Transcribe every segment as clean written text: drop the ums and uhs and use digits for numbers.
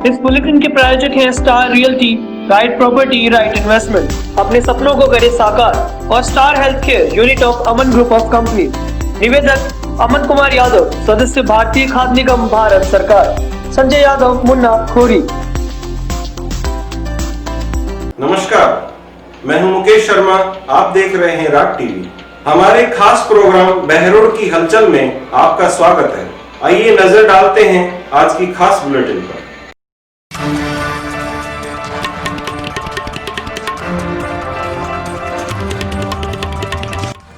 इस बुलेटिन के प्रायोजक हैं star realty, right property, right investment. अपने सपनों को करे साकार और star health care unit of Aman group of company. निवेदक अमन कुमार यादव, सदस्य भारतीय खाद्य निगम भारत सरकार। संजय यादव, मुन्ना खोरी। नमस्कार, मैं हूं मुकेश शर्मा। आप देख रहे हैं राग टीवी। हमारे खास प्रोग्राम बहरोड की हलचल में आपका स्वागत है। आइए नजर डालते हैं आज की खास बुलेटिन पर।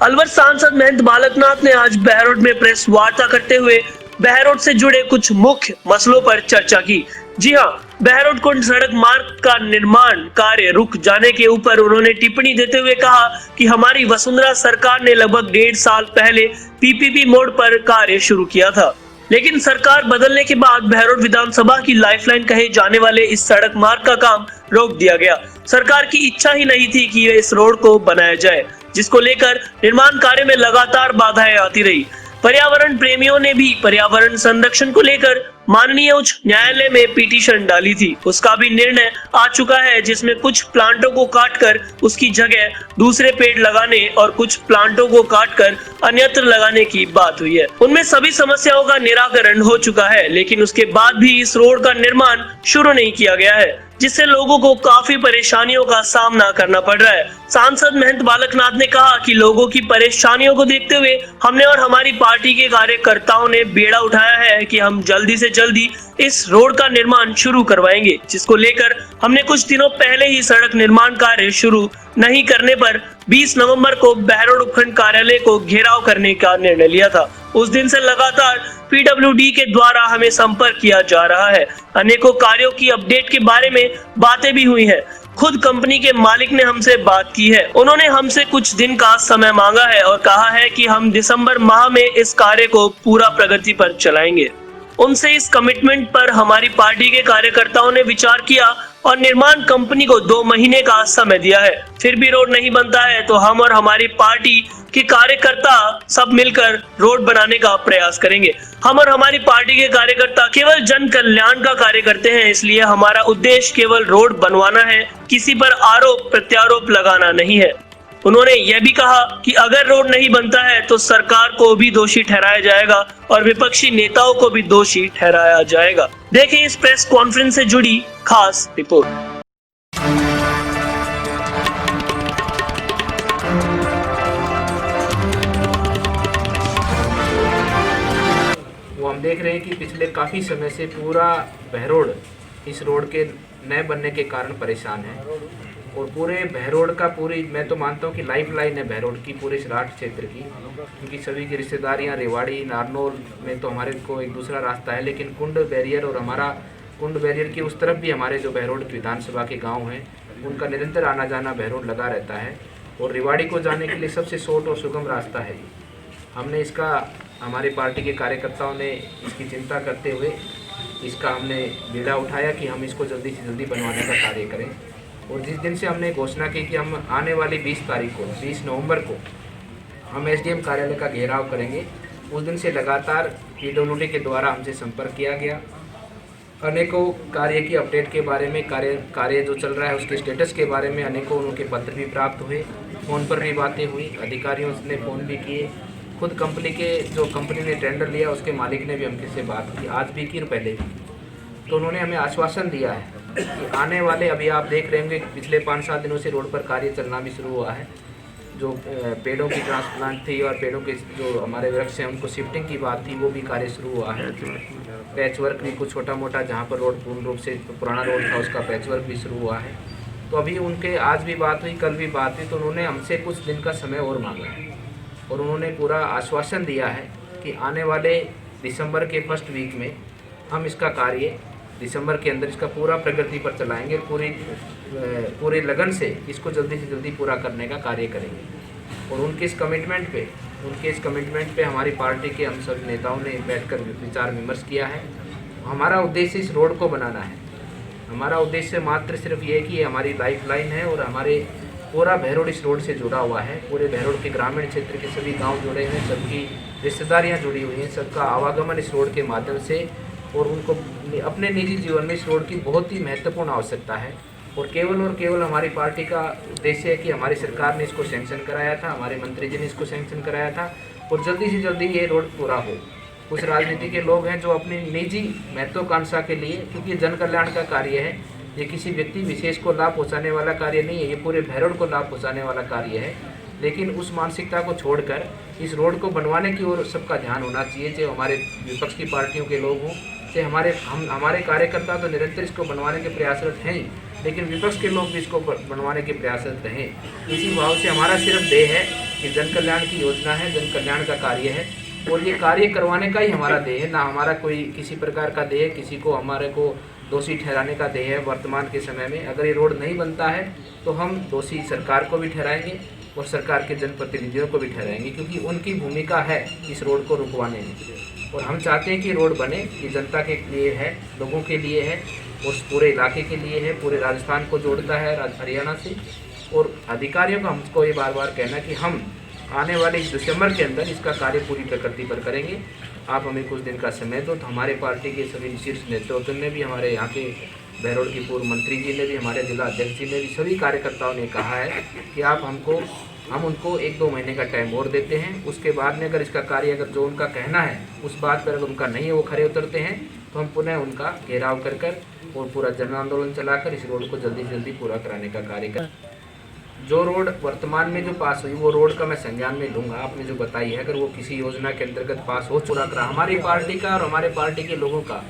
अलवर सांसद महंत बालकनाथ ने आज बहरोड में प्रेस वार्ता करते हुए बहरोड से जुड़े कुछ मुख्य मसलों पर चर्चा की। जी हां, बहरोड कुंड सड़क मार्ग का निर्माण कार्य रुक जाने के ऊपर उन्होंने टिप्पणी देते हुए कहा कि हमारी वसुंधरा सरकार ने लगभग 1.5 साल पहले पीपीपी मोड पर कार्य शुरू किया था, लेकिन सरकार बदलने के बाद बहरोड विधानसभा की लाइफलाइन कहे जाने वाले इस सड़क मार्ग का काम रोक दिया गया। सरकार की इच्छा ही नहीं थी कि इस रोड को बनाया जाए, जिसको लेकर निर्माण कार्य में लगातार बाधाएं आती रही। पर्यावरण प्रेमियों ने भी पर्यावरण संरक्षण को लेकर माननीय उच्च न्यायालय में पिटीशन डाली थी। उसका भी निर्णय आ चुका है, जिसमें कुछ प्लांटों को काटकर उसकी जगह दूसरे पेड़ लगाने और कुछ प्लांटों को काटकर अन्यत्र लगाने की बात हुई है। उनमें सभी समस्याओं का निराकरण हो चुका है, लेकिन उसके बाद भी इस रोड का निर्माण शुरू नहीं किया गया है, जिससे लोगों को काफी परेशानियों का सामना करना पड़ रहा है। सांसद महंत बालकनाथ ने कहा कि लोगों की परेशानियों को देखते हुए हमने और हमारी पार्टी के कार्यकर्ताओं ने बेड़ा उठाया है कि हम जल्दी से जल्दी इस रोड का निर्माण शुरू करवाएंगे, जिसको लेकर हमने कुछ दिनों पहले ही सड़क निर्माण कार्य शुरू नहीं करने पर 20 नवंबर को बहरोड उपखंड कार्यालय को घेराव करने का निर्णय लिया था। उस दिन से लगातार पीडब्ल्यूडी के द्वारा हमें संपर्क किया जा रहा है। अनेकों कार्यों की अपडेट के बारे में बातें भी हुई है। खुद कंपनी के मालिक ने हमसे बात की है। उन्होंने हमसे कुछ दिन का समय मांगा है और कहा है कि हम दिसंबर माह में इस कार्य को पूरा प्रगति पर चलाएंगे। उनसे इस कमिटमेंट पर हमारी पार्टी के कार्यकर्ताओं ने विचार किया और निर्माण कंपनी को 2 महीने का समय दिया है। फिर भी रोड नहीं बनता है तो हम और हमारी पार्टी के कार्यकर्ता सब मिलकर रोड बनाने का प्रयास करेंगे। हम और हमारी पार्टी के कार्यकर्ता केवल जन कल्याण का कार्य करते हैं, इसलिए हमारा उद्देश्य केवल रोड बनवाना है, किसी पर आरोप प्रत्यारोप लगाना नहीं है। उन्होंने यह भी कहा कि अगर रोड नहीं बनता है तो सरकार को भी दोषी ठहराया जाएगा और विपक्षी नेताओं को भी दोषी ठहराया जाएगा। देखें इस प्रेस कॉन्फ्रेंस से जुड़ी खास रिपोर्ट। वो हम देख रहे हैं कि पिछले काफ़ी समय से पूरा बहरोड इस रोड के न बनने के कारण परेशान है और पूरे बहरोड का मैं तो मानता हूँ कि लाइफ लाइन है बहरोड की, पूरे सराठ क्षेत्र की, क्योंकि सभी की रिश्तेदारियाँ रेवाड़ी नारनौल में तो हमारे को एक दूसरा रास्ता है, लेकिन कुंड बैरियर और हमारा कुंड बैरियर की उस तरफ भी हमारे जो बहरोड विधानसभा के गाँव हैं उनका निरंतर आना जाना बहरोड लगा रहता है और रेवाड़ी को जाने के लिए सबसे शॉर्ट और सुगम रास्ता है। हमने इसका हमारी पार्टी के कार्यकर्ताओं ने इसकी चिंता करते हुए इसका हमने बीड़ा उठाया कि हम इसको जल्दी से जल्दी बनवाने का कार्य करें और जिस दिन से हमने घोषणा की कि हम आने वाली 20 तारीख को 20 नवंबर को हम एसडीएम कार्यालय का घेराव करेंगे, उस दिन से लगातार पीडब्ल्यूडी के द्वारा हमसे संपर्क किया गया। अनेकों कार्य की अपडेट के बारे में कार्य जो चल रहा है उसके स्टेटस के बारे में अनेकों उनके पत्र भी प्राप्त हुए, फ़ोन पर भी बातें हुई, अधिकारियों ने फ़ोन भी किए। खुद कंपनी ने टेंडर लिया उसके मालिक ने भी हमसे बात की, आज भी की और पहले भी। तो उन्होंने हमें आश्वासन दिया है कि आने वाले, अभी आप देख रहे होंगे पिछले 5-7 दिनों से रोड पर कार्य चलना भी शुरू हुआ है। जो पेड़ों की ट्रांसप्लांट थी और पेड़ों के जो हमारे वृक्ष हैं उनको शिफ्टिंग की बात थी, वो भी कार्य शुरू हुआ है। पैच वर्क भी कुछ छोटा मोटा, जहाँ पर रोड पूर्ण रूप से पुराना रोड था उसका पैच वर्क भी शुरू हुआ है। तो अभी उनके आज भी बात हुई, कल भी बात हुई, तो उन्होंने हमसे कुछ दिन का समय और मांगा है और उन्होंने पूरा आश्वासन दिया है कि आने वाले दिसंबर के फर्स्ट वीक में हम इसका कार्य दिसंबर के अंदर इसका पूरा प्रगति पर चलाएंगे, पूरे लगन से इसको जल्दी से जल्दी पूरा करने का कार्य करेंगे। और उनके इस कमिटमेंट पे हमारी पार्टी के हम सब नेताओं ने बैठकर विचार विमर्श किया है। हमारा उद्देश्य इस रोड को बनाना है। हमारा उद्देश्य मात्र सिर्फ ये है कि हमारी लाइफ लाइन है और हमारे पूरा बहरोड इस रोड से जुड़ा हुआ है। पूरे बहरोड के ग्रामीण क्षेत्र के सभी गांव जुड़े हुए हैं, सबकी रिश्तेदारियां जुड़ी हुई हैं, सबका आवागमन इस रोड के माध्यम से और उनको अपने निजी जीवन में इस रोड की बहुत ही महत्वपूर्ण आवश्यकता है और केवल हमारी पार्टी का उद्देश्य है कि हमारी सरकार ने इसको सैंक्शन कराया था, हमारे मंत्री जी ने इसको सैंक्शन कराया था और जल्दी से जल्दी ये रोड पूरा हो। कुछ राजनीति के लोग हैं जो अपनी निजी महत्वाकांक्षा के लिए, क्योंकि जन कल्याण का कार्य है, ये किसी व्यक्ति विशेष को लाभ पहुंचाने वाला कार्य नहीं है, ये पूरे भैरोड को लाभ पहुंचाने वाला कार्य है। लेकिन उस मानसिकता को छोड़कर इस रोड को बनवाने की ओर सबका ध्यान होना चाहिए, चाहे हमारे विपक्ष की पार्टियों के लोग हों, चाहे हमारे कार्यकर्ता तो निरंतर इसको बनवाने के प्रयासरत हैं ही, लेकिन विपक्ष के लोग भी इसको बनवाने के प्रयासरत हैं। इसी भाव से हमारा सिर्फ ध्येय है कि जन कल्याण की योजना है, जन कल्याण का कार्य है और ये कार्य करवाने का ही हमारा ध्येय है, ना हमारा कोई किसी प्रकार का ध्येय, किसी को हमारे को दोषी ठहराने का ध्येय है। वर्तमान के समय में अगर ये रोड नहीं बनता है तो हम दोषी सरकार को भी ठहराएंगे और सरकार के जनप्रतिनिधियों को भी ठहराएंगे, क्योंकि उनकी भूमिका है इस रोड को रुकवाने में। और हम चाहते हैं कि रोड बने, ये जनता के लिए है, लोगों के लिए है, उस पूरे इलाके के लिए है, पूरे राजस्थान को जोड़ता है हरियाणा से। और अधिकारियों का हमको ये बार बार कहना कि हम आने वाले इस दिसंबर के अंदर इसका कार्य पूरी प्रकृति पर करेंगे। आप हमें कुछ दिन का समय दो। तो हमारे पार्टी के सभी शीर्ष नेतृत्व ने भी, हमारे यहाँ के बहरोड की पूर्व मंत्री जी ने भी, हमारे जिला अध्यक्ष जी ने भी, सभी कार्यकर्ताओं ने कहा है कि आप हम उनको 1-2 महीने का टाइम और देते हैं। उसके बाद में अगर इसका कार्य, अगर जो उनका कहना है उस बात पर अगर उनका नहीं है, वो खड़े उतरते हैं, तो हम पुनः उनका घेराव कर और पूरा जन आंदोलन चलाकर इस रोड को जल्दी से जल्दी पूरा कराने का कार्य करें। जो रोड वर्तमान में जो पास हुई, वो रोड का मैं संज्ञान में लूँगा। आपने जो बताई है, अगर वो किसी योजना के अंतर्गत पास हो, पूरा करा। हमारी पार्टी का और हमारे पार्टी के लोगों का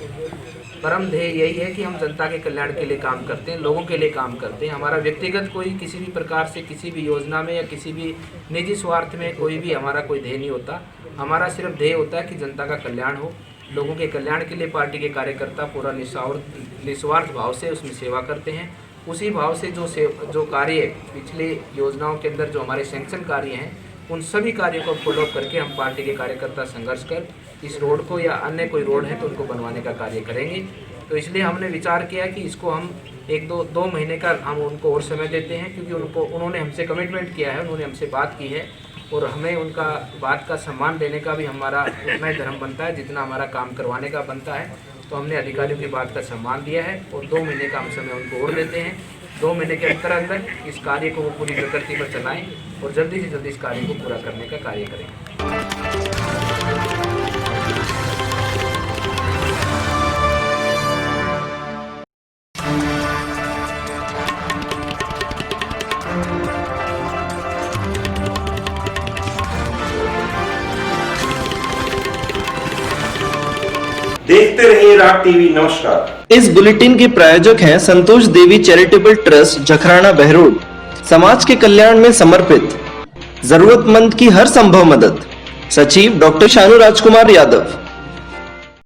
परम ध्येय यही है कि हम जनता के कल्याण के लिए काम करते हैं, लोगों के लिए काम करते हैं। हमारा व्यक्तिगत कोई किसी भी प्रकार से किसी भी योजना में या किसी भी निजी स्वार्थ में कोई भी हमारा कोई ध्येय नहीं होता। हमारा सिर्फ ध्येय होता है कि जनता का कल्याण हो। लोगों के कल्याण के लिए पार्टी के कार्यकर्ता पूरा निस्वार्थ भाव से उसमें सेवा करते हैं। उसी भाव से जो कार्य पिछले योजनाओं के अंदर जो हमारे सैंक्शन कार्य हैं, उन सभी कार्यों को फॉलो करके हम पार्टी के कार्यकर्ता संघर्ष कर इस रोड को या अन्य कोई रोड है तो उनको बनवाने का कार्य करेंगे। तो इसलिए हमने विचार किया कि इसको हम 1-2 महीने का हम उनको और समय देते हैं, क्योंकि उन्होंने हमसे कमिटमेंट किया है, उन्होंने हमसे बात की है और हमें उनका बात का सम्मान देने का भी हमारा उतना ही धर्म बनता है जितना हमारा काम करवाने का बनता है। तो हमने अधिकारियों की बात का सम्मान दिया है और 2 महीने का हम समय उनको और देते हैं। 2 महीने के अंदर इस कार्य को वो पूरी प्रकृति पर चलाएं और जल्दी से जल्दी इस कार्य को पूरा करने का कार्य करें। देखते रहिए राग टीवी। नमस्कार। इस बुलेटिन के प्रायोजक हैं संतोष देवी चैरिटेबल ट्रस्ट जखराना बहरोड। समाज के कल्याण में समर्पित, जरूरतमंद की हर संभव मदद। सचिव डॉक्टर शानू राजकुमार यादव।